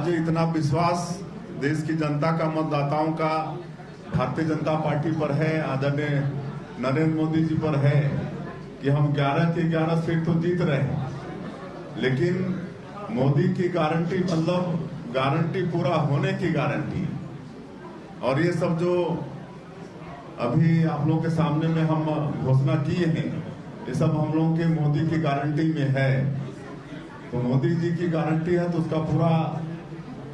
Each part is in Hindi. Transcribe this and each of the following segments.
आज इतना विश्वास देश की जनता का, मतदाताओं का भारतीय जनता पार्टी पर है, आदरणीय नरेंद्र मोदी जी पर है कि हम 11 के 11 सीट तो जीत रहे हैं, लेकिन मोदी की गारंटी मतलब गारंटी पूरा होने की गारंटी। और ये सब जो अभी आप लोगों के सामने में हम घोषणा किए हैं, ये सब हम लोगों के मोदी की गारंटी में है। तो मोदी जी की गारंटी है तो उसका पूरा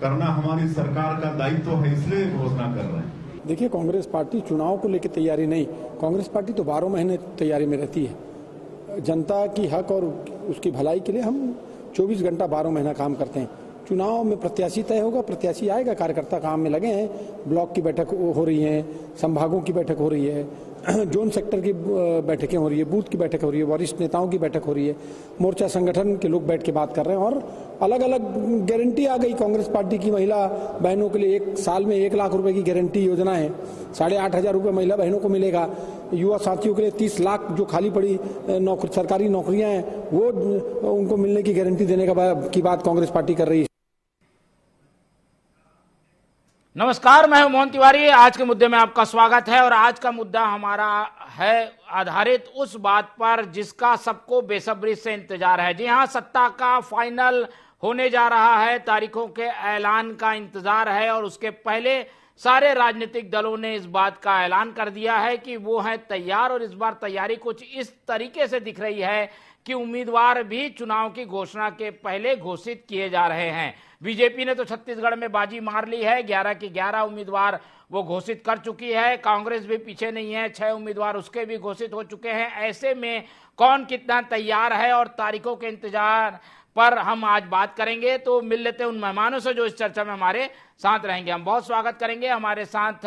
करना हमारी सरकार का दायित्व है, इसलिए घोषणा कर रहे हैं। देखिए, कांग्रेस पार्टी चुनाव को लेकर तैयारी नहीं, कांग्रेस पार्टी तो 12 महीने तैयारी में रहती है। जनता की हक और उसकी भलाई के लिए हम 24 घंटा 12 महीना काम करते हैं। चुनाव में प्रत्याशी तय होगा, प्रत्याशी आएगा, कार्यकर्ता काम में लगे हैं। ब्लॉक की बैठक हो रही है, संभागों की बैठक हो रही है, जोन सेक्टर की बैठकें हो रही है, बूथ की बैठक हो रही है, वरिष्ठ नेताओं की बैठक हो रही है, मोर्चा संगठन के लोग बैठ के बात कर रहे हैं। और अलग अलग गारंटी आ गई कांग्रेस पार्टी की। महिला बहनों के लिए 1 साल में 1 लाख रुपए की गारंटी योजना है, 8,500 रुपए महिला बहनों को मिलेगा। युवा साथियों के लिए 30 लाख जो खाली पड़ी सरकारी नौकरियां हैं वो उनको मिलने की गारंटी देने की बात कांग्रेस पार्टी कर रही है। नमस्कार, मैं हूं मोहन तिवारी। आज के मुद्दे में आपका स्वागत है और आज का मुद्दा हमारा है आधारित उस बात पर जिसका सबको बेसब्री से इंतजार है। जी हां, सत्ता का फाइनल होने जा रहा है, तारीखों के ऐलान का इंतजार है और उसके पहले सारे राजनीतिक दलों ने इस बात का ऐलान कर दिया है कि वो हैं तैयार। और इस बार तैयारी कुछ इस तरीके से दिख रही है कि उम्मीदवार भी चुनाव की घोषणा के पहले घोषित किए जा रहे हैं। बीजेपी ने तो छत्तीसगढ़ में बाजी मार ली है, 11 के 11 उम्मीदवार वो घोषित कर चुकी है। कांग्रेस भी पीछे नहीं है, 6 उम्मीदवार उसके भी घोषित हो चुके हैं। ऐसे में कौन कितना तैयार है और तारीखों के इंतजार पर हम आज बात करेंगे। तो मिल लेते हैं उन मेहमानों से जो इस चर्चा में हमारे साथ रहेंगे। हम बहुत स्वागत करेंगे। हमारे साथ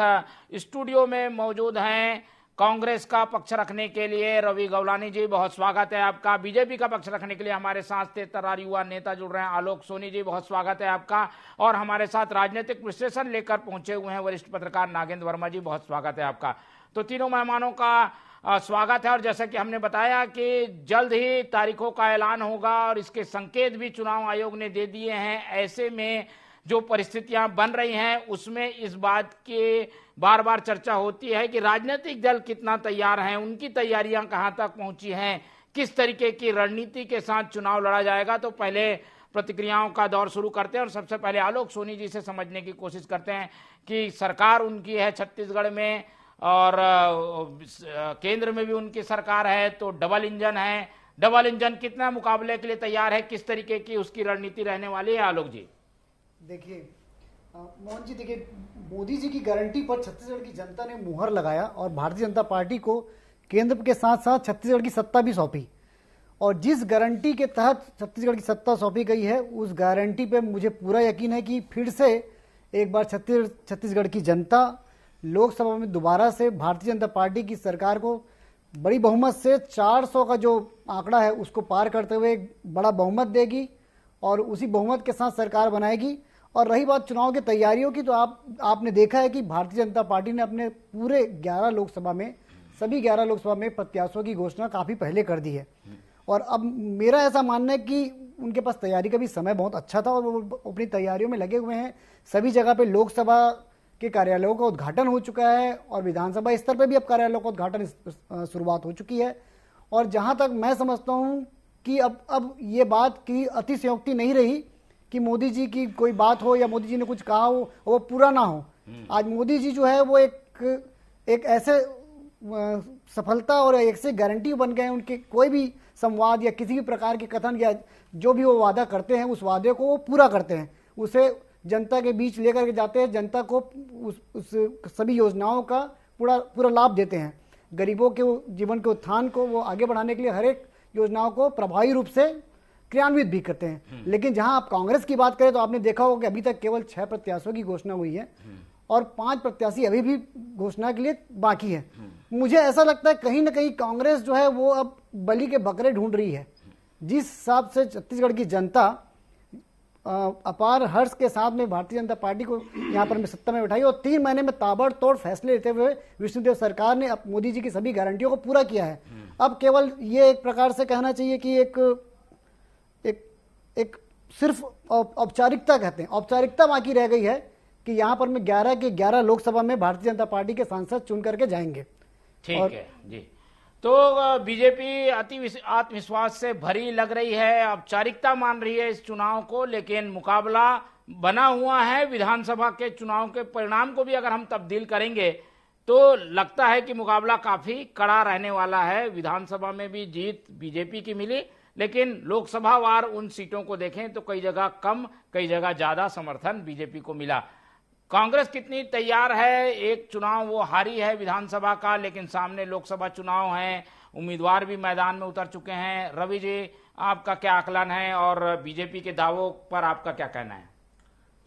स्टूडियो में मौजूद हैं कांग्रेस का पक्ष रखने के लिए रवि गौलानी जी, बहुत स्वागत है आपका। बीजेपी का पक्ष रखने के लिए हमारे साथ तेतरार युवा नेता जुड़ रहे हैं आलोक सोनी जी, बहुत स्वागत है आपका। और हमारे साथ राजनीतिक विश्लेषण लेकर पहुंचे हुए हैं वरिष्ठ पत्रकार नागेंद्र वर्मा जी, बहुत स्वागत है आपका। तो तीनों मेहमानों का स्वागत है। और जैसा कि हमने बताया कि जल्द ही तारीखों का ऐलान होगा और इसके संकेत भी चुनाव आयोग ने दे दिए हैं। ऐसे में जो परिस्थितियां बन रही हैं उसमें इस बात की बार बार चर्चा होती है कि राजनीतिक दल कितना तैयार हैं, उनकी तैयारियां कहां तक पहुंची हैं, किस तरीके की रणनीति के साथ चुनाव लड़ा जाएगा। तो पहले प्रतिक्रियाओं का दौर शुरू करते हैं और सबसे पहले आलोक सोनी जी से समझने की कोशिश करते हैं कि सरकार उनकी है छत्तीसगढ़ में और केंद्र में भी उनकी सरकार है, तो डबल इंजन है। डबल इंजन कितना मुकाबले के लिए तैयार है, किस तरीके की उसकी रणनीति रहने वाली है आलोक जी? देखिए मोहन जी, देखिए मोदी जी की गारंटी पर छत्तीसगढ़ की जनता ने मुहर लगाया और भारतीय जनता पार्टी को केंद्र के साथ साथ छत्तीसगढ़ की सत्ता भी सौंपी। और जिस गारंटी के तहत छत्तीसगढ़ की सत्ता सौंपी गई है उस गारंटी पे मुझे पूरा यकीन है कि फिर से एक बार छत्तीसगढ़ की जनता लोकसभा में दोबारा से भारतीय जनता पार्टी की सरकार को बड़ी बहुमत से 400 का जो आंकड़ा है उसको पार करते हुए एक बड़ा बहुमत देगी और उसी बहुमत के साथ सरकार बनाएगी। और रही बात चुनाव की तैयारियों की, तो आपने देखा है कि भारतीय जनता पार्टी ने अपने पूरे 11 लोकसभा में सभी 11 लोकसभा में प्रत्याशियों की घोषणा काफी पहले कर दी है। और अब मेरा ऐसा मानना है कि उनके पास तैयारी का भी समय बहुत अच्छा था और वो अपनी तैयारियों में लगे हुए हैं। सभी जगह पे लोकसभा के कार्यालयों का उद्घाटन हो चुका है और विधानसभा स्तर पर भी अब कार्यालयों का उद्घाटन शुरुआत हो चुकी है। और जहां तक मैं समझता हूं कि अब ये बात की अतिशयोक्ति नहीं रही कि मोदी जी की कोई बात हो या मोदी जी ने कुछ कहा हो वो पूरा ना हो। आज मोदी जी जो है वो एक ऐसे सफलता और ऐसे गारंटी बन गए हैं, उनके कोई भी संवाद या किसी भी प्रकार के कथन या जो भी वो वादा करते हैं उस वादे को वो पूरा करते हैं, उसे जनता के बीच लेकर के जाते हैं, जनता को उस सभी योजनाओं का पूरा लाभ देते हैं। गरीबों के जीवन के उत्थान को वो आगे बढ़ाने के लिए हर एक योजनाओं को प्रभावी रूप से क्रियान्वित भी करते हैं। लेकिन जहां आप कांग्रेस की बात करें तो आपने देखा होगा कि अभी तक केवल 6 प्रत्याशियों की घोषणा हुई है और 5 प्रत्याशी अभी भी घोषणा के लिए बाकी है। मुझे ऐसा लगता है कहीं ना कहीं कांग्रेस जो है वो अब बलि के बकरे ढूंढ रही है। जिस हिसाब से छत्तीसगढ़ की जनता अपार हर्ष के साथ में भारतीय जनता पार्टी को यहाँ पर सत्ता में बैठाई और 3 महीने में ताबड़तोड़ फैसले लेते हुए विष्णुदेव सरकार ने अब मोदी जी की सभी गारंटियों को पूरा किया है। अब केवल ये एक प्रकार से कहना चाहिए कि एक सिर्फ औपचारिकता कहते हैं, औपचारिकता बाकी रह गई है कि यहाँ पर में 11 के 11 लोकसभा में भारतीय जनता पार्टी के सांसद चुन करके जाएंगे। ठीक है जी। तो बीजेपी अति आत्मविश्वास से भरी लग रही है, औपचारिकता मान रही है इस चुनाव को, लेकिन मुकाबला बना हुआ है। विधानसभा के चुनाव के परिणाम को भी अगर हम तब्दील करेंगे तो लगता है कि मुकाबला काफी कड़ा रहने वाला है। विधानसभा में भी जीत बीजेपी की मिली, लेकिन लोकसभा वार उन सीटों को देखें तो कई जगह कम, कई जगह ज्यादा समर्थन बीजेपी को मिला। कांग्रेस कितनी तैयार है? एक चुनाव वो हारी है विधानसभा का, लेकिन सामने लोकसभा चुनाव है, उम्मीदवार भी मैदान में उतर चुके हैं। रवि जी, आपका क्या आकलन है और बीजेपी के दावों पर आपका क्या कहना है?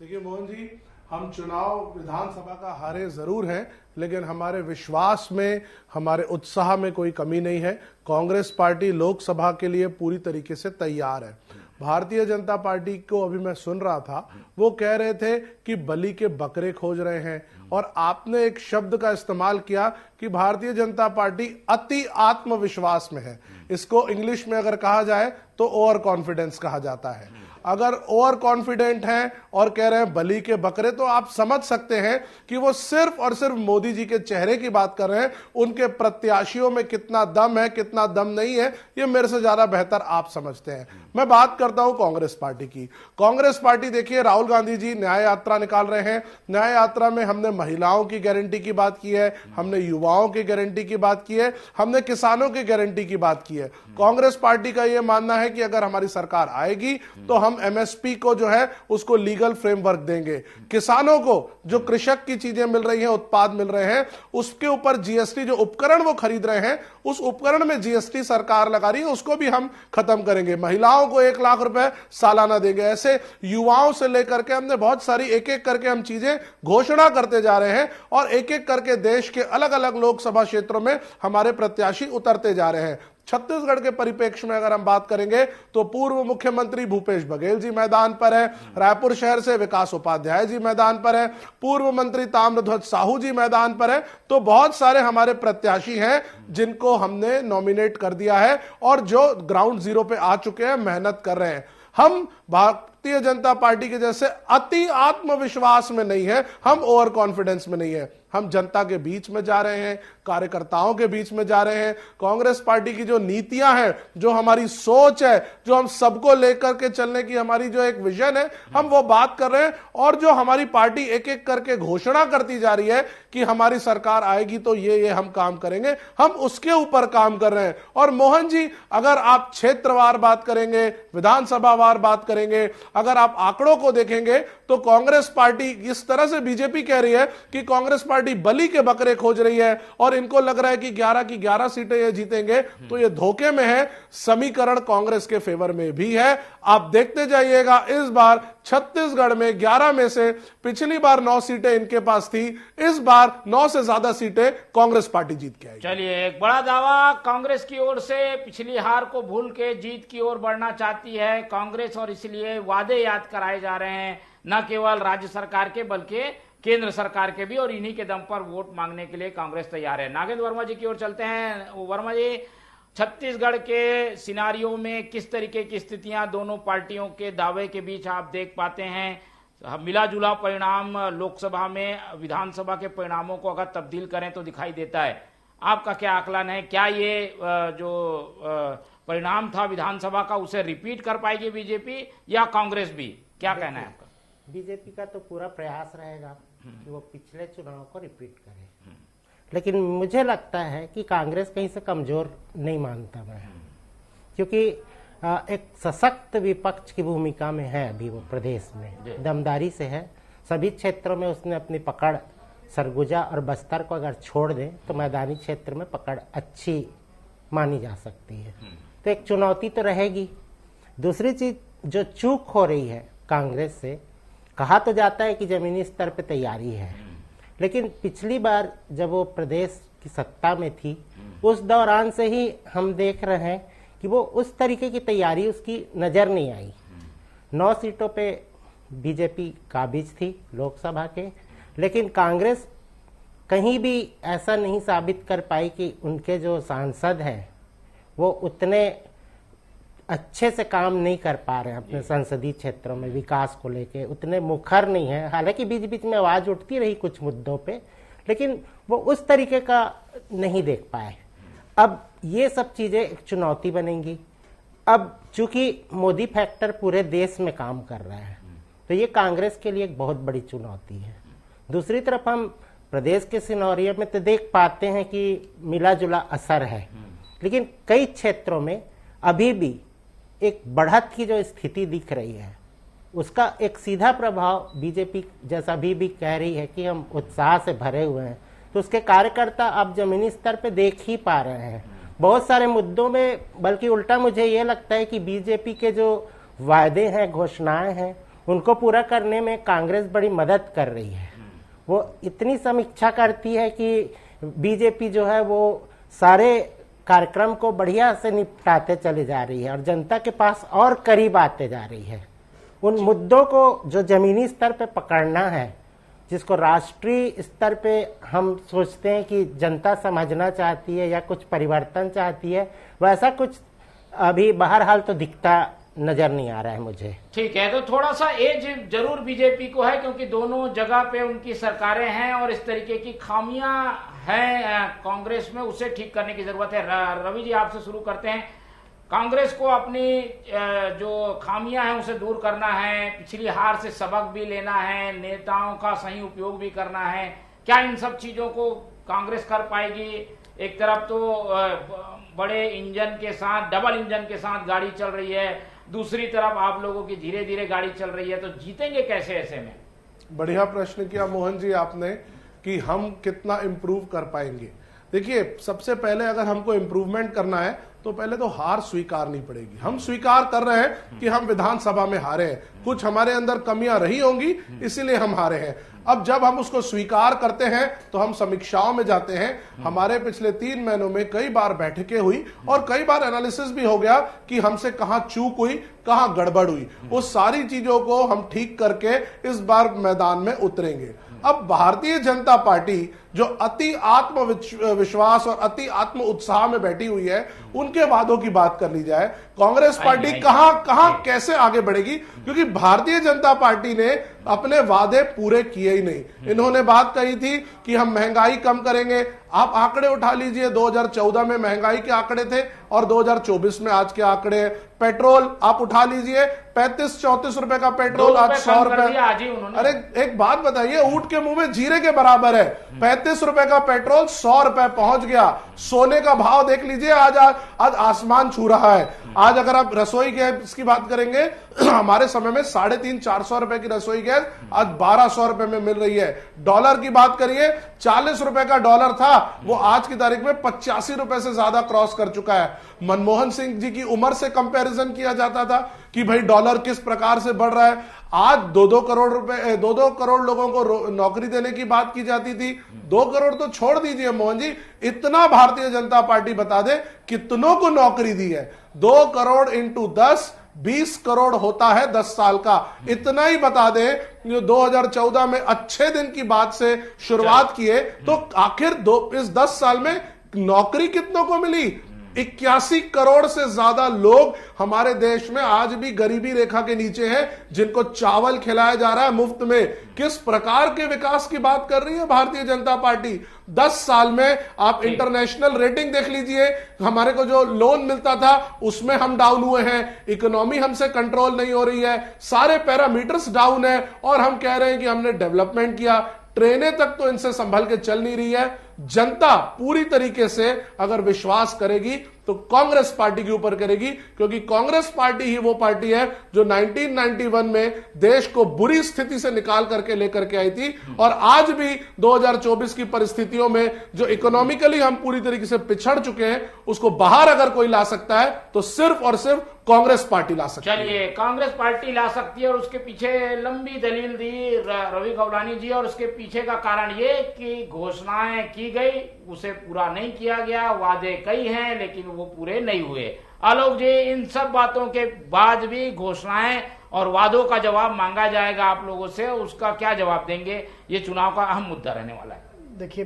देखिए मोहन जी, हम चुनाव विधानसभा का हारे जरूर हैं, लेकिन हमारे विश्वास में, हमारे उत्साह में कोई कमी नहीं है। कांग्रेस पार्टी लोकसभा के लिए पूरी तरीके से तैयार है। भारतीय जनता पार्टी को अभी मैं सुन रहा था, वो कह रहे थे कि बलि के बकरे खोज रहे हैं, और आपने एक शब्द का इस्तेमाल किया कि भारतीय जनता पार्टी अति आत्मविश्वास में है। इसको इंग्लिश में अगर कहा जाए तो ओवर कॉन्फिडेंस कहा जाता है। अगर ओवर कॉन्फिडेंट हैं और कह रहे हैं बलि के बकरे, तो आप समझ सकते हैं कि वो सिर्फ और सिर्फ मोदी जी के चेहरे की बात कर रहे हैं। उनके प्रत्याशियों में कितना दम है, कितना दम नहीं है, ये मेरे से ज्यादा बेहतर आप समझते हैं। मैं बात करता हूं कांग्रेस पार्टी की। कांग्रेस पार्टी देखिए, राहुल गांधी जी न्याय यात्रा निकाल रहे हैं। न्याय यात्रा में हमने महिलाओं की गारंटी की बात की है, हमने युवाओं की गारंटी की बात की है, हमने किसानों की गारंटी की बात की है। कांग्रेस पार्टी का यह मानना है कि अगर हमारी सरकार आएगी तो हम एमएसपी को जो है उसको लीगल फ्रेमवर्क देंगे। किसानों को जो कृषक की चीजें मिल रही हैं, उत्पाद मिल रहे हैं, उसके ऊपर जीएसटी, जो उपकरण वो खरीद रहे हैं उस उपकरण में जीएसटी सरकार लगा रही है, उसको भी हम खत्म करेंगे। महिलाओं को 1 लाख रुपए सालाना देंगे। ऐसे युवाओं से लेकर के हमने बहुत सारी एक एक करके हम चीजें घोषणा करते जा रहे हैं, और एक एक करके देश के अलग अलग लोकसभा क्षेत्रों में हमारे प्रत्याशी उतरते जा रहे हैं। छत्तीसगढ़ के परिप्रेक्ष्य में अगर हम बात करेंगे तो पूर्व मुख्यमंत्री भूपेश बघेल जी मैदान पर है, रायपुर शहर से विकास उपाध्याय जी मैदान पर है, पूर्व मंत्री ताम्रध्वज साहू जी मैदान पर है। तो बहुत सारे हमारे प्रत्याशी हैं जिनको हमने नॉमिनेट कर दिया है और जो ग्राउंड जीरो पे आ चुके हैं, मेहनत कर रहे हैं। हम भारतीय जनता पार्टी के जैसे अति आत्मविश्वास में नहीं है, हम ओवर कॉन्फिडेंस में नहीं है। हम जनता के बीच में जा रहे हैं, कार्यकर्ताओं के बीच में जा रहे हैं। कांग्रेस पार्टी की जो नीतियां हैं, जो हमारी सोच है, जो हम सबको लेकर के चलने की हमारी जो एक विजन है, हम वो बात कर रहे हैं। और जो हमारी पार्टी एक एक करके घोषणा करती जा रही है कि हमारी सरकार आएगी तो ये हम काम करेंगे, हम उसके ऊपर काम कर रहे हैं। और मोहन जी, अगर आप क्षेत्रवार बात करेंगे, विधानसभा वार बात करेंगे, अगर आप आंकड़ों को देखेंगे तो कांग्रेस पार्टी इस तरह से बीजेपी कह रही है कि कांग्रेस पार्टी बलि के बकरे खोज रही है और इनको लग रहा है कि 11 की 11 सीटें ये जीतेंगे, तो ये धोखे में है। समीकरण कांग्रेस के फेवर में भी है। आप देखते जाइएगा, इस बार छत्तीसगढ़ में 11 में से पिछली बार 9 सीटें इनके पास थी, इस बार 9 से ज्यादा सीटें कांग्रेस पार्टी जीत के आएगी। चलिए, एक बड़ा दावा कांग्रेस की ओर से, पिछली हार को भूल के जीत की ओर बढ़ना चाहती है कांग्रेस, और इसलिए वादे याद कराए जा रहे हैं, न केवल राज्य सरकार के बल्कि केंद्र सरकार के भी, और इन्हीं के दम पर वोट मांगने के लिए कांग्रेस तैयार है। नागेंद्र वर्मा जी की ओर चलते हैं। वर्मा जी, छत्तीसगढ़ के सिनारियों में किस तरीके की स्थितियां दोनों पार्टियों के दावे के बीच आप देख पाते हैं? मिला जुला परिणाम लोकसभा में विधानसभा के परिणामों को अगर तब्दील करें तो दिखाई देता है। आपका क्या आकलन है? क्या ये जो परिणाम था विधानसभा का, उसे रिपीट कर पाएगी बीजेपी या कांग्रेस भी? क्या कहना है आपका? बीजेपी का तो पूरा प्रयास रहेगा कि वो पिछले चुनाव को रिपीट करे, लेकिन मुझे लगता है कि कांग्रेस कहीं से कमजोर नहीं मानता मैं, क्योंकि एक सशक्त विपक्ष की भूमिका में है अभी वो प्रदेश में, दमदारी से है। सभी क्षेत्रों में उसने अपनी पकड़, सरगुजा और बस्तर को अगर छोड़ दे तो मैदानी क्षेत्र में पकड़ अच्छी मानी जा सकती है। तो एक चुनौती तो रहेगी। दूसरी चीज जो चूक हो रही है कांग्रेस से, कहा तो जाता है कि जमीनी स्तर पे तैयारी है, लेकिन पिछली बार जब वो प्रदेश की सत्ता में थी, उस दौरान से ही हम देख रहे हैं कि वो उस तरीके की तैयारी उसकी नजर नहीं आई। 9 सीटों पे बीजेपी काबिज थी लोकसभा के, लेकिन कांग्रेस कहीं भी ऐसा नहीं साबित कर पाई कि उनके जो सांसद हैं वो उतने अच्छे से काम नहीं कर पा रहे हैं अपने संसदीय क्षेत्रों में, विकास को लेके उतने मुखर नहीं है। हालांकि बीच बीच में आवाज उठती रही कुछ मुद्दों पे, लेकिन वो उस तरीके का नहीं देख पाए। अब ये सब चीजें एक चुनौती बनेंगी। अब चूंकि मोदी फैक्टर पूरे देश में काम कर रहा है, तो ये कांग्रेस के लिए एक बहुत बड़ी चुनौती है। दूसरी तरफ हम प्रदेश के सिनेरियो में तो देख पाते हैं कि मिला जुला असर है, लेकिन कई क्षेत्रों में अभी भी एक बढ़त की जो स्थिति दिख रही है, उसका एक सीधा प्रभाव बीजेपी जैसा भी कह रही है कि हम उत्साह से भरे हुए हैं, तो उसके कार्यकर्ता अब जमीनी स्तर पे देख ही पा रहे हैं बहुत सारे मुद्दों में। बल्कि उल्टा मुझे ये लगता है कि बीजेपी के जो वायदे हैं, घोषणाएं हैं, उनको पूरा करने में कांग्रेस बड़ी मदद कर रही है। वो इतनी समीक्षा करती है कि बीजेपी जो है वो सारे कार्यक्रम को बढ़िया से निपटाते चली जा रही है और जनता के पास और करीब आते जा रही है। उन मुद्दों को जो जमीनी स्तर पे पकड़ना है, जिसको राष्ट्रीय स्तर पे हम सोचते हैं कि जनता समझना चाहती है या कुछ परिवर्तन चाहती है, वैसा कुछ अभी बहरहाल तो दिखता नजर नहीं आ रहा है मुझे। ठीक है, तो थोड़ा सा एज जरूर बीजेपी को है, क्योंकि दोनों जगह पे उनकी सरकारें हैं और इस तरीके की खामियां हैं कांग्रेस में, उसे ठीक करने की जरूरत है। रवि जी, आपसे शुरू करते हैं। कांग्रेस को अपनी जो खामियां हैं उसे दूर करना है, पिछली हार से सबक भी लेना है, नेताओं का सही उपयोग भी करना है। क्या इन सब चीजों को कांग्रेस कर पाएगी? एक तरफ तो बड़े इंजन के साथ, डबल इंजन के साथ गाड़ी चल रही है, दूसरी तरफ आप लोगों की धीरे धीरे गाड़ी चल रही है, तो जीतेंगे कैसे ऐसे में? बढ़िया प्रश्न किया मोहन जी आपने कि हम कितना इम्प्रूव कर पाएंगे। देखिए, सबसे पहले अगर हमको इम्प्रूवमेंट करना है तो पहले तो हार स्वीकारनी पड़ेगी। हम स्वीकार कर रहे हैं कि हम विधानसभा में हारे हैं, कुछ हमारे अंदर कमियां रही होंगी इसीलिए हम हारे हैं। अब जब हम उसको स्वीकार करते हैं तो हम समीक्षाओं में जाते हैं। हमारे पिछले 3 महीनों में कई बार बैठकें हुई और कई बार एनालिसिस भी हो गया कि हमसे कहां चूक हुई, कहां गड़बड़ हुई। उस सारी चीजों को हम ठीक करके इस बार मैदान में उतरेंगे। अब भारतीय जनता पार्टी जो अति आत्मविश्वास और अति आत्म उत्साह में बैठी हुई है, उनके वादों की बात कर ली जाए। कांग्रेस पार्टी कहां कैसे आगे बढ़ेगी, क्योंकि भारतीय जनता पार्टी ने अपने वादे पूरे किए ही नहीं। इन्होंने बात कही थी कि हम महंगाई कम करेंगे। आप आंकड़े उठा लीजिए, 2014 में महंगाई के आंकड़े थे और 2024 में आज के आंकड़े। पेट्रोल आप उठा लीजिए, 35-34 रुपए का पेट्रोल आज 100 रुपए। अरे एक बात बताइए, ऊंट के मुंह में जीरे के बराबर है। 35 रुपए का पेट्रोल 100 रुपए पहुंच गया। सोने का भाव देख लीजिए, आज आसमान छू रहा है। आज अगर आप रसोई गैस की बात करेंगे, हमारे समय में 350-400 रुपए की रसोई गैस आज 1200 रुपए में मिल रही है। डॉलर की बात करिए, 40 रुपए का डॉलर था, वो आज की तारीख में 85 रुपए से ज्यादा क्रॉस कर चुका है। मनमोहन सिंह जी की उम्र से कंपैरिजन किया जाता था कि भाई डॉलर किस प्रकार से बढ़ रहा है। आज 2-2 करोड़ रुपए, 2-2 करोड़ लोगों को नौकरी देने की बात की जाती थी। 2 करोड़ तो छोड़ दीजिए मोहन जी, इतना भारतीय जनता पार्टी बता दे कितनों को नौकरी दी है। 2 करोड़ इंटू 10, 20 करोड़ होता है 10 साल का। इतना ही बता दे, 2014 में अच्छे दिन की बात से शुरुआत किए तो आखिर इस 10 साल में नौकरी कितनों को मिली? 81 करोड़ से ज्यादा लोग हमारे देश में आज भी गरीबी रेखा के नीचे हैं, जिनको चावल खिलाया जा रहा है मुफ्त में। किस प्रकार के विकास की बात कर रही है भारतीय जनता पार्टी? 10 साल में आप इंटरनेशनल रेटिंग देख लीजिए, हमारे को जो लोन मिलता था उसमें हम डाउन हुए हैं, इकोनॉमी हमसे कंट्रोल नहीं हो रही है, सारे पैरामीटर्स डाउन है और हम कह रहे हैं कि हमने डेवलपमेंट किया। ट्रेनें तक तो इनसे संभल के चल नहीं रही है। जनता पूरी तरीके से अगर विश्वास करेगी तो कांग्रेस पार्टी के ऊपर करेगी, क्योंकि कांग्रेस पार्टी ही वो पार्टी है जो 1991 में देश को बुरी स्थिति से निकाल करके लेकर के आई थी और आज भी 2024 की परिस्थितियों में जो इकोनॉमिकली हम पूरी तरीके से पिछड़ चुके हैं, उसको बाहर अगर कोई ला सकता है तो सिर्फ और सिर्फ कांग्रेस पार्टी ला सकती है। चलिए, कांग्रेस पार्टी ला सकती है और उसके पीछे लंबी दलील दी रवि गौलानी जी, और उसके पीछे का कारण ये कि घोषणाएं की गई, उसे पूरा नहीं किया गया। वादे कई हैं लेकिन वो पूरे नहीं हुए। आलोक जी, इन सब बातों के बाद भी घोषणाएं और वादों का जवाब मांगा जाएगा आप लोगों से, उसका क्या जवाब देंगे? ये चुनाव का अहम मुद्दा रहने वाला है। देखिए,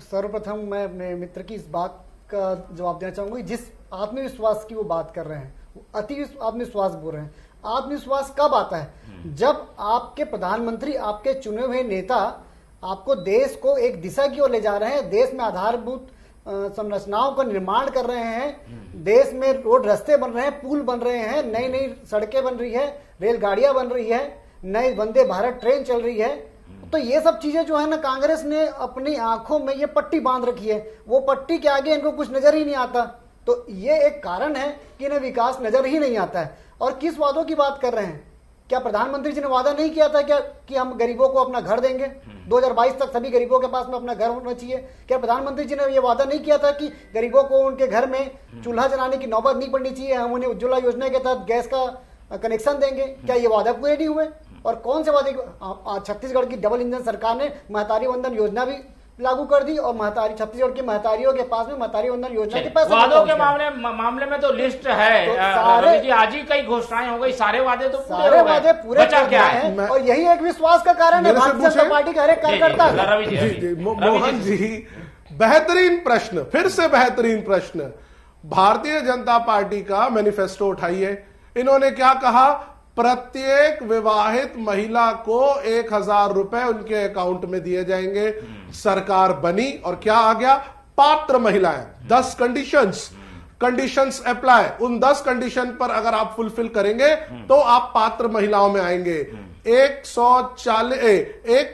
सर्वप्रथम मैं अपने मित्र की इस बात का जवाब देना चाहूंगा, जिस आत्मविश्वास की वो बात कर रहे हैं अति आत्मविश्वास बोल रहे हैं। आत्मविश्वास कब आता है? जब आपके प्रधानमंत्री, आपके चुने हुए नेता आपको देश को एक दिशा की ओर ले जा रहे हैं, देश में आधारभूत संरचनाओं का निर्माण कर रहे हैं, देश में रोड रास्ते बन रहे हैं, पुल बन रहे हैं, नई नई सड़कें बन रही है, रेलगाड़ियां बन रही है, नई वंदे भारत ट्रेन चल रही है। तो ये सब चीजें जो है ना, कांग्रेस ने अपनी आंखों में ये पट्टी बांध रखी है, वो पट्टी के आगे इनको कुछ नजर ही नहीं आता। तो ये एक कारण है कि इन्हें विकास नजर ही नहीं आता है। और किस वादों की बात कर रहे हैं? क्या प्रधानमंत्री जी ने वादा नहीं किया था क्या कि हम गरीबों को अपना घर देंगे? 2022 तक सभी गरीबों के पास में अपना घर होना चाहिए। क्या प्रधानमंत्री जी ने ये वादा नहीं किया था कि गरीबों को उनके घर में चूल्हा जलाने की नौबत नहीं पड़नी चाहिए, हम उन्हें उज्ज्वला योजना के तहत गैस का कनेक्शन देंगे? क्या ये वादा पूरे नहीं हुए? और कौन से वादे? छत्तीसगढ़ की डबल इंजन सरकार ने महतारी वंदन योजना भी लागू कर दी और छत्तीसगढ़ की महतारियों के पास में महतारी वंदन योजना के पैसे वादों के मामले में तो लिस्ट है। तो रवि जी, आज ही कई घोषणाएं हो गई, सारे वादे तो सारे वादे पूरे बचा क्या है? और यही एक विश्वास का कारण है भारतीय जनता पार्टी का हर एक कार्यकर्ता। रवि जी, मोहन जी, बेहतरीन प्रश्न, फिर से बेहतरीन प्रश्न। भारतीय जनता पार्टी का मैनिफेस्टो उठाइए। इन्होंने क्या कहा? प्रत्येक विवाहित महिला को 1,000 रुपए उनके अकाउंट में दिए जाएंगे। सरकार बनी और क्या आ गया? पात्र महिलाएं, 10 कंडीशंस अप्लाई। उन 10 कंडीशन पर अगर आप फुलफिल करेंगे तो आप पात्र महिलाओं में आएंगे। 1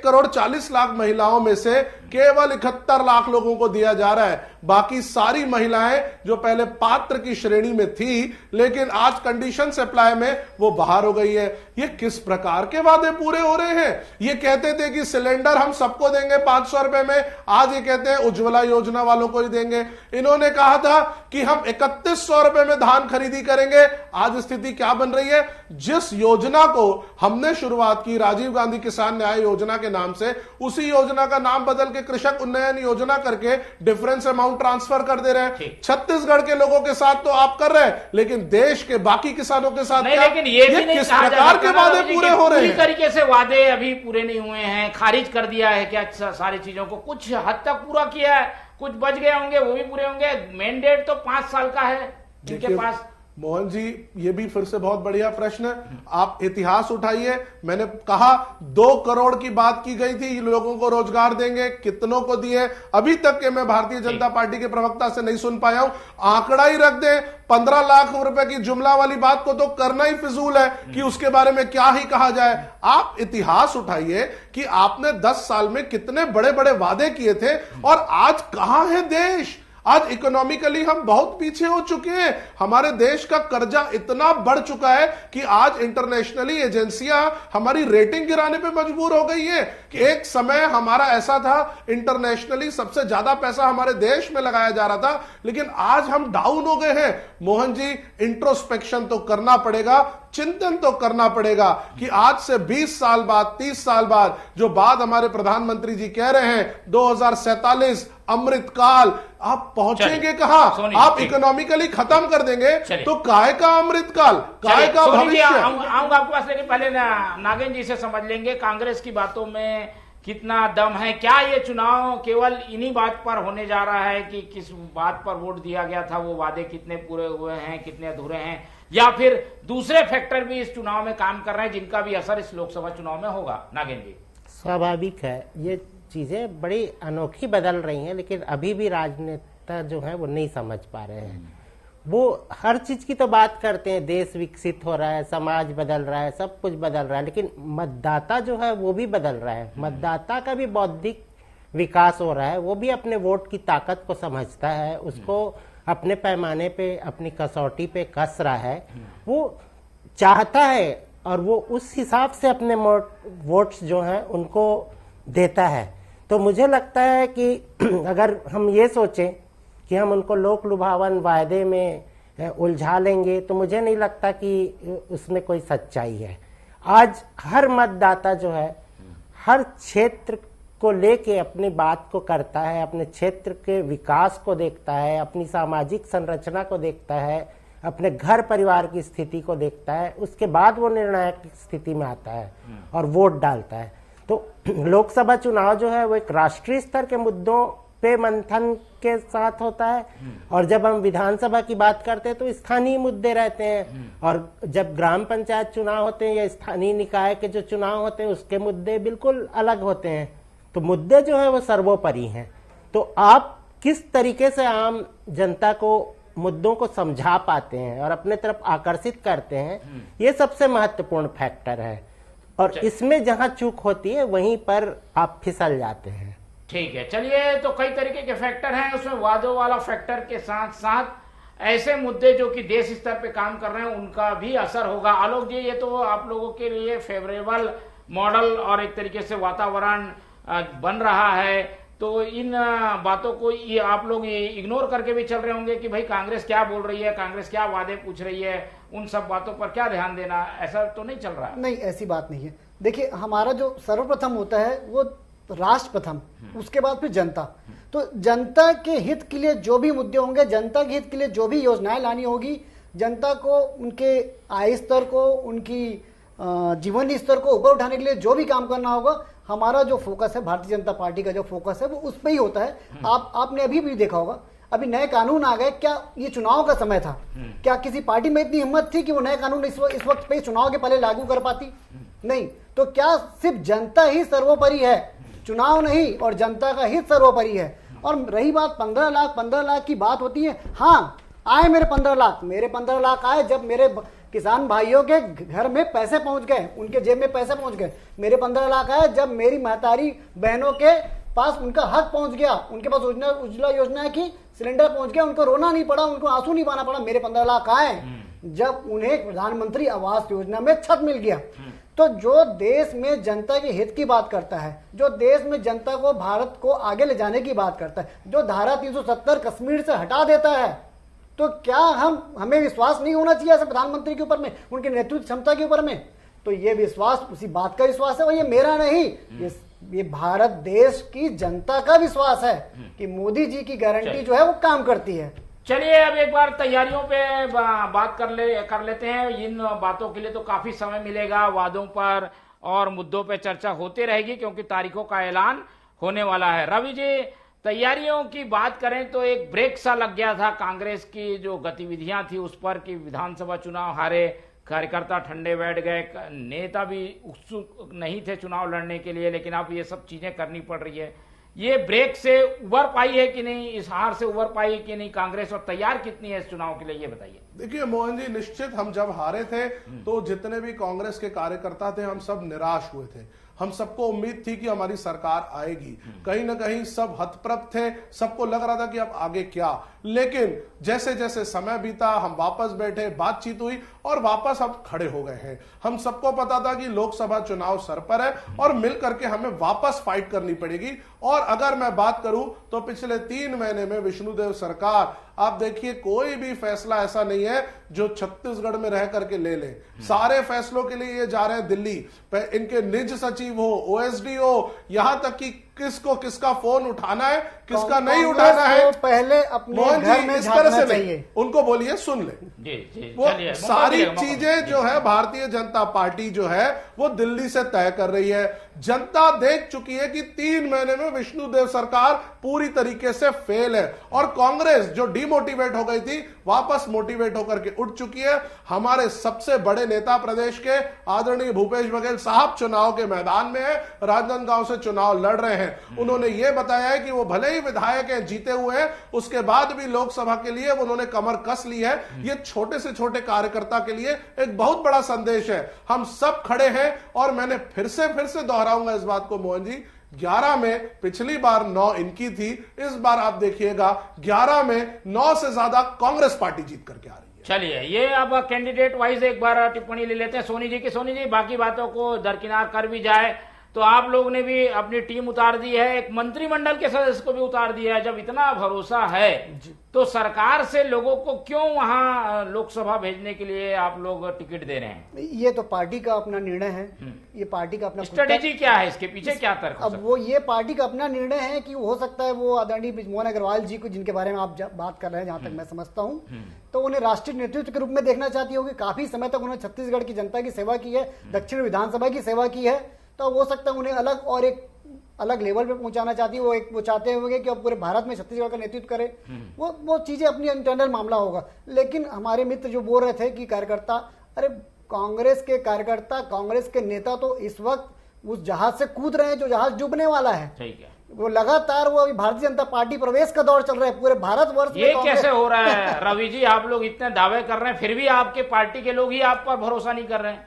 करोड़ 40 लाख महिलाओं में से केवल 71 लाख लोगों को दिया जा रहा है। बाकी सारी महिलाएं जो पहले पात्र की श्रेणी में थी, लेकिन आज कंडीशन अप्लाई में वो बाहर हो गई है। ये किस प्रकार के वादे पूरे हो रहे हैं? ये कहते थे कि सिलेंडर हम सबको देंगे 500 रुपए में, आज ये कहते हैं उज्ज्वला योजना वालों को ही देंगे। इन्होंने कहा था कि हम 3100 रुपए में धान खरीदी करेंगे, आज स्थिति क्या बन रही है? जिस योजना को हमने शुरुआत की राजीव गांधी किसान न्याय योजना के नाम से, उसी योजना का नाम बदल के कृषक उन्नयन योजना करके डिफरेंस अमाउंट ट्रांसफर कर दे रहे हैं। छत्तीसगढ़ के लोगों के साथ तो आप कर रहे हैं, लेकिन देश के बाकी किसानों के साथ नहीं। लेकिन ये भी नहीं किस प्रकार के वादे पूरे हो रहे हैं? पूरी तरीके से वादे अभी पूरे नहीं हुए हैं। खारिज कर दिया है क्या सारी चीजों को? कुछ हद तक पूरा किया है, कुछ बच गए होंगे, वो भी पूरे होंगे। मैंडेट तो 5 साल का है इनके पास। मोहन जी, ये भी फिर से बहुत बढ़िया प्रश्न है। आप इतिहास उठाइए। मैंने कहा 2 करोड़ की बात की गई थी, लोगों को रोजगार देंगे, कितनों को दिए? अभी तक के मैं भारतीय जनता पार्टी के प्रवक्ता से नहीं सुन पाया हूं। आंकड़ा ही रख दे, 15 लाख रुपए की जुमला वाली बात को तो करना ही फिजूल है कि उसके बारे में क्या ही कहा जाए। आप इतिहास उठाइए कि आपने 10 साल में कितने बड़े बड़े वादे किए थे और आज कहां है देश? आज इकोनॉमिकली हम बहुत पीछे हो चुके हैं। हमारे देश का कर्जा इतना बढ़ चुका है कि आज इंटरनेशनली एजेंसियां हमारी रेटिंग गिराने पे मजबूर हो गई है। कि एक समय हमारा ऐसा था, इंटरनेशनली सबसे ज्यादा पैसा हमारे देश में लगाया जा रहा था, लेकिन आज हम डाउन हो गए हैं। मोहन जी, इंट्रोस्पेक्शन तो करना पड़ेगा, चिंतन तो करना पड़ेगा कि आज से 20 साल बाद, 30 साल बाद जो बात हमारे प्रधानमंत्री जी कह रहे हैं 2047 अमृत काल, आप पहुंचेंगे कहां? आप इकोनॉमिकली खत्म कर देंगे तो काय का अमृत काल, काय का भविष्य? आऊंगा आपके पास, लेकिन पहले नागेंद्र जी से समझ लेंगे कांग्रेस की बातों में कितना दम है। क्या ये चुनाव केवल इन्हीं बात पर होने जा रहा है कि किस बात पर वोट दिया गया था, वो वादे कितने पूरे हुए हैं, कितने अधूरे हैं, या फिर दूसरे फैक्टर भी इस चुनाव में काम कर रहे हैं जिनका भी असर इस लोकसभा चुनाव में होगा? नागेंद्र जी, स्वाभाविक है, ये चीजें बड़ी अनोखी बदल रही हैं, लेकिन अभी भी राजनेता जो है वो नहीं समझ पा रहे हैं। वो हर चीज की तो बात करते हैं, देश विकसित हो रहा है, समाज बदल रहा है, सब कुछ बदल रहा है, लेकिन मतदाता जो है वो भी बदल रहा है। मतदाता का भी बौद्धिक विकास हो रहा है, वो भी अपने वोट की ताकत को समझता है, उसको अपने पैमाने पे, अपनी कसौटी पे कस रहा है, वो चाहता है और वो उस हिसाब से अपने वोट्स जो हैं उनको देता है। तो मुझे लगता है कि अगर हम ये सोचें कि हम उनको लोक लुभावन वायदे में उलझा लेंगे, तो मुझे नहीं लगता कि उसमें कोई सच्चाई है। आज हर मतदाता जो है हर क्षेत्र को लेके अपनी बात को करता है, अपने क्षेत्र के विकास को देखता है, अपनी सामाजिक संरचना को देखता है, अपने घर परिवार की स्थिति को देखता है, उसके बाद वो निर्णायक स्थिति में आता है और वोट डालता है। तो लोकसभा चुनाव जो है वो एक राष्ट्रीय स्तर के मुद्दों पे मंथन के साथ होता है, और जब हम विधानसभा की बात करते हैं तो स्थानीय मुद्दे रहते हैं, और जब ग्राम पंचायत चुनाव होते हैं या स्थानीय निकाय के जो चुनाव होते हैं उसके मुद्दे बिल्कुल अलग होते हैं। तो मुद्दे जो है वो सर्वोपरि हैं। तो आप किस तरीके से आम जनता को मुद्दों को समझा पाते हैं और अपने तरफ आकर्षित करते हैं, ये सबसे महत्वपूर्ण फैक्टर है। और इसमें जहां चूक होती है वहीं पर आप फिसल जाते हैं। ठीक है, चलिए, तो कई तरीके के फैक्टर हैं, उसमें वादों वाला फैक्टर के साथ साथ ऐसे मुद्दे जो कि देश स्तर पे काम कर रहे हैं उनका भी असर होगा। आलोक जी, ये तो आप लोगों के लिए फेवरेबल मॉडल और एक तरीके से वातावरण बन रहा है, तो इन बातों को ये आप लोग इग्नोर करके भी चल रहे होंगे कि भाई कांग्रेस क्या बोल रही है, कांग्रेस क्या वादे पूछ रही है, उन सब बातों पर क्या ध्यान देना, ऐसा तो नहीं चल रहा है? नहीं, ऐसी बात नहीं है। देखिए, हमारा जो सर्वप्रथम होता है वो राष्ट्र प्रथम, उसके बाद फिर जनता। तो जनता के हित के लिए जो भी मुद्दे होंगे, जनता के हित के लिए जो भी योजनाएं लानी होगी, जनता को उनके आय स्तर को, उनकी जीवन स्तर को ऊपर उठाने के लिए जो भी काम करना होगा, हमारा जो फोकस है, भारतीय जनता पार्टी का जो फोकस है वो उस पर ही होता है। आपने अभी भी देखा होगा, अभी नए कानून आ गए, क्या ये चुनाव का समय था? क्या किसी पार्टी में इतनी हिम्मत थी कि वो नए कानून इस वक्त पे चुनाव के पहले लागू कर पाती? नहीं। तो क्या सिर्फ जनता ही सर्वोपरि है? चुनाव नहीं, और जनता का हित सर्वोपरि है। और रही बात 15 लाख की बात होती है, हाँ आए मेरे 15 लाख आए जब मेरे किसान भाइयों के घर में पैसे पहुंच गए, उनके जेब में पैसे पहुंच गए। मेरे 15 लाख आए जब मेरी महतारी बहनों के पास उनका हक पहुंच गया, उनके पास उज्ज्वला योजना की सिलेंडर पहुंच गया, उनको रोना नहीं पड़ा, उनको आंसू नहीं बहाना पड़ा। मेरे 15 लाख आए जब उन्हें प्रधानमंत्री आवास योजना में छत मिल गया। तो जो देश में जनता के हित की बात करता है, जो देश में जनता को, भारत को आगे ले जाने की बात करता है, जो धारा 370 कश्मीर से हटा देता है, तो क्या हमें विश्वास नहीं होना चाहिए ऐसे प्रधानमंत्री के ऊपर में, उनके नेतृत्व क्षमता के ऊपर में? तो ये विश्वास उसी बात का विश्वास है, और ये मेरा नहीं, ये भारत देश की जनता का विश्वास है कि मोदी जी की गारंटी जो है वो काम करती है। चलिए, अब एक बार तैयारियों पे बात कर लेते हैं। इन बातों के लिए तो काफी समय मिलेगा, वादों पर और मुद्दों पे चर्चा होती रहेगी क्योंकि तारीखों का ऐलान होने वाला है। रवि जी, तैयारियों की बात करें तो एक ब्रेक सा लग गया था कांग्रेस की जो गतिविधियां थी उस पर कि विधानसभा चुनाव हारे, कार्यकर्ता ठंडे बैठ गए, नेता भी उत्सुक नहीं थे चुनाव लड़ने के लिए, लेकिन अब ये सब चीजें करनी पड़ रही है। ये ब्रेक से उबर पाई है कि नहीं, इस हार से उबर पाई है कि नहीं कांग्रेस, और तैयार कितनी है इस चुनाव के लिए, ये बताइए। देखिए मोहन जी, निश्चित हम जब हारे थे तो जितने भी कांग्रेस के कार्यकर्ता थे हम सब निराश हुए थे। हम सबको उम्मीद थी कि हमारी सरकार आएगी, कहीं ना कहीं सब हतप्रभ थे, सबको लग रहा था कि अब आगे क्या। लेकिन जैसे जैसे समय बीता, हम वापस बैठे, बातचीत हुई और वापस हम खड़े हो गए हैं। हम सबको पता था कि लोकसभा चुनाव सर पर है और मिल करके हमें वापस फाइट करनी पड़ेगी। और अगर मैं बात करूं तो पिछले 3 महीने में विष्णुदेव सरकार, आप देखिए, कोई भी फैसला ऐसा नहीं है जो छत्तीसगढ़ में रह करके ले ले। सारे फैसलों के लिए ये जा रहे हैं दिल्ली। इनके निज सचिव हो, ओएसडी हो, यहां तक कि किसको किसका फोन उठाना है, किसका नहीं उठाना है, पहले अपने घर में इस तरह से चाहिए। नहीं, उनको बोलिए सुन ले। वो सारी चीजें जो है भारतीय जनता पार्टी जो है वो दिल्ली से तय कर रही है। जनता देख चुकी है कि 3 महीने में विष्णुदेव सरकार पूरी तरीके से फेल है, और कांग्रेस जो डिमोटिवेट हो गई थी वापस मोटिवेट होकर के उठ चुकी है। हमारे सबसे बड़े नेता प्रदेश के आदरणीय भूपेश बघेल साहब चुनाव के मैदान में है, राजनांदगांव से चुनाव लड़ रहे हैं। उन्होंने ये बताया है कि वो भले ही विधायक हैं, जीते हुए हैं, उसके बाद भी लोकसभा के लिए उन्होंने कमर कस ली है। ये छोटे से छोटे कार्यकर्ता के लिए एक बहुत बड़ा संदेश है। हम सब खड़े हैं, और मैंने फिर से दोहराऊंगा इस बात को मोहन जी, 11 में पिछली बार 9 इनकी थी, इस बार आप देखिएगा 11 में 9 से ज्यादा कांग्रेस पार्टी जीत करके आ रही है। चलिए, ये अब कैंडिडेट वाइज एक बार टिप्पणी ले लेते हैं सोनी जी की। सोनी जी, बाकी बातों को दरकिनार कर भी जाए तो आप लोग ने भी अपनी टीम उतार दी है, एक मंत्रिमंडल के सदस्य को भी उतार दिया है। जब इतना भरोसा है तो सरकार से लोगों को क्यों वहां लोकसभा भेजने के लिए आप लोग टिकट दे रहे हैं? ये तो पार्टी का अपना निर्णय है, ये पार्टी का अपना स्ट्रेटेजी क्या है, इसके पीछे क्या तर्क हो सकता है? अब वो ये पार्टी का अपना निर्णय है कि हो सकता है वो आदरणीय बृजमोहन अग्रवाल जी को, जिनके बारे में आप बात कर रहे हैं, जहां तक मैं समझता हूं, तो उन्हें राष्ट्रीय नेतृत्व के रूप में देखना चाहती होगी। काफी समय तक उन्होंने छत्तीसगढ़ की जनता की सेवा की है, दक्षिण विधानसभा की सेवा की है, तो हो सकता है उन्हें अलग और एक अलग लेवल पे पहुंचाना चाहती है। वो चाहते होंगे कि अब पूरे भारत में छत्तीसगढ़ का नेतृत्व करे। वो चीजें अपनी इंटरनल मामला होगा। लेकिन हमारे मित्र जो बोल रहे थे कि कार्यकर्ता, अरे कांग्रेस के कार्यकर्ता, कांग्रेस के नेता तो इस वक्त उस जहाज से कूद रहे हैं जो जहाज डूबने वाला है। ठीक है, वो लगातार वो अभी भारतीय जनता पार्टी प्रवेश का दौर चल रहा है पूरे भारतवर्ष में। ये कैसे हो रहा है रवि जी? आप लोग इतने दावे कर रहे हैं, फिर भी आपके पार्टी के लोग ही आप पर भरोसा नहीं कर रहे हैं।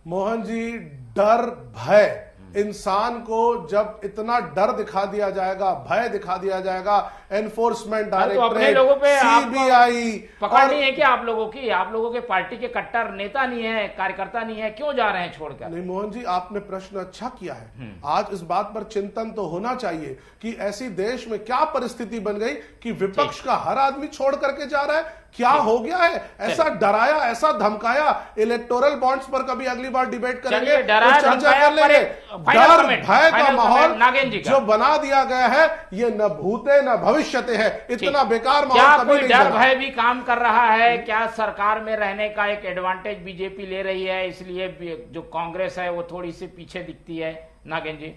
मोहन जी, डर भय, इंसान को जब इतना डर दिखा दिया जाएगा, भय दिखा दिया जाएगा, एनफोर्समेंट तो अपने डायरेक्टरेट, लोगों पे सीबीआई पकड़ नहीं है क्या आप लोगों की? आप लोगों के पार्टी के कट्टर नेता नहीं है, कार्यकर्ता नहीं है, क्यों जा रहे हैं छोड़कर? नहीं मोहन जी, आपने प्रश्न अच्छा किया है। आज इस बात पर चिंतन तो होना चाहिए कि ऐसी देश में क्या परिस्थिति बन गई कि विपक्ष का हर आदमी छोड़ करके जा रहा है। क्या हो गया है? ऐसा डराया, ऐसा धमकाया। इलेक्टोरल बॉन्ड्स पर कभी अगली बार डिबेट करेंगे, डराया, चर्चा कर लेंगे। डर भय का माहौल जो बना दिया गया है, ये न भूते न भविष्यते है। इतना बेकार माहौल कभी नहीं डर बना। भय भी काम कर रहा है क्या? सरकार में रहने का एक एडवांटेज बीजेपी ले रही है, इसलिए जो कांग्रेस है वो थोड़ी सी पीछे दिखती है। नागेंद्र जी,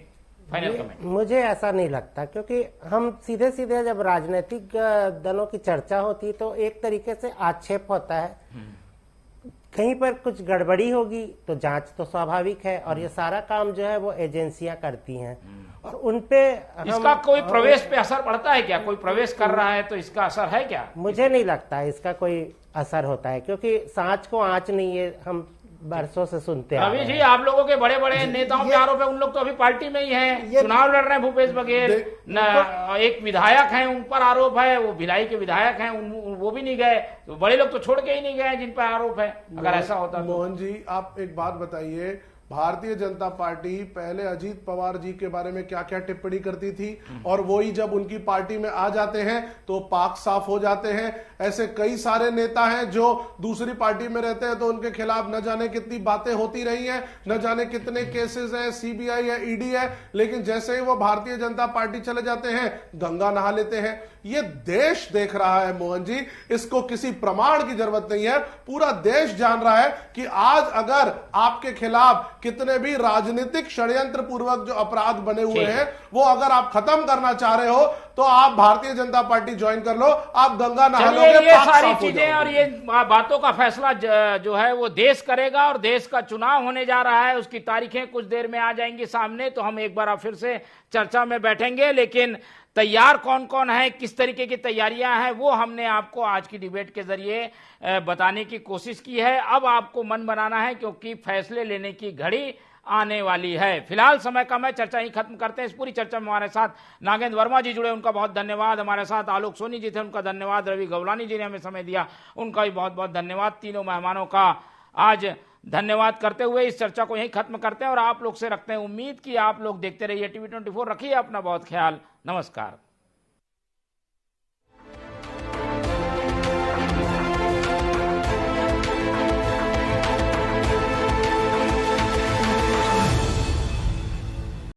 फाइनल कमेंट। मुझे ऐसा नहीं लगता, क्योंकि हम सीधे सीधे जब राजनीतिक दलों की चर्चा होती तो एक तरीके से आक्षेप होता है। कहीं पर कुछ गड़बड़ी होगी तो जांच तो स्वाभाविक है, और ये सारा काम जो है वो एजेंसियां करती हैं, और उनपे इसका कोई प्रवेश पे असर पड़ता है क्या? कोई प्रवेश कर रहा है तो इसका असर है क्या? मुझे नहीं लगता इसका कोई असर होता है, क्योंकि सांच को आंच नहीं, ये हम बरसों से सुनते हैं। रवि जी, आप लोगों के बड़े बड़े नेताओं पे आरोप है, उन लोग तो अभी पार्टी में ही हैं, चुनाव लड़ रहे हैं। भूपेश बघेल एक विधायक हैं, उन पर आरोप है, वो भिलाई के विधायक हैं, वो भी नहीं गए। तो बड़े लोग तो छोड़ के ही नहीं गए जिन पर आरोप है। अगर ऐसा होता तो मोहन जी, आप एक बात बताइए, भारतीय जनता पार्टी पहले अजीत पवार जी के बारे में क्या क्या टिप्पणी करती थी, और वही जब उनकी पार्टी में आ जाते हैं तो पाक साफ हो जाते हैं। ऐसे कई सारे नेता हैं जो दूसरी पार्टी में रहते हैं तो उनके खिलाफ न जाने कितनी बातें होती रही हैं, न जाने कितने केसेस हैं, सीबीआई है, ईडी है, लेकिन जैसे ही वो भारतीय जनता पार्टी चले जाते हैं गंगा नहा लेते हैं। ये देश देख रहा है मोहन जी, इसको किसी प्रमाण की जरूरत नहीं है। पूरा देश जान रहा है कि आज अगर आपके खिलाफ कितने भी राजनीतिक षड्यंत्र पूर्वक जो अपराध बने हुए हैं वो अगर आप खत्म करना चाह रहे हो तो आप भारतीय जनता पार्टी ज्वाइन कर लो, आप गंगा नहा लोगे, ये पाक सारी साफ हो चीजें और ये बातों का फैसला जो है वो देश करेगा, और देश का चुनाव होने जा रहा है, उसकी तारीखें कुछ देर में आ जाएंगी सामने, तो हम एक बार फिर से चर्चा में बैठेंगे। लेकिन तैयार कौन कौन है, किस तरीके की तैयारियां हैं, वो हमने आपको आज की डिबेट के जरिए बताने की कोशिश की है। अब आपको मन बनाना है, क्योंकि फैसले लेने की घड़ी आने वाली है। फिलहाल समय कम है, चर्चा ही खत्म करते हैं। इस पूरी चर्चा में हमारे साथ नागेंद्र वर्मा जी जुड़े, उनका बहुत धन्यवाद। हमारे साथ आलोक सोनी जी थे, उनका धन्यवाद। रवि गवलानी जी ने हमें समय दिया, उनका भी बहुत बहुत धन्यवाद। तीनों मेहमानों का आज धन्यवाद करते हुए इस चर्चा को यहीं खत्म करते हैं, और आप लोग से रखते हैं उम्मीद कि आप लोग देखते रहिए TV 24। रखिए अपना बहुत ख्याल। नमस्कार।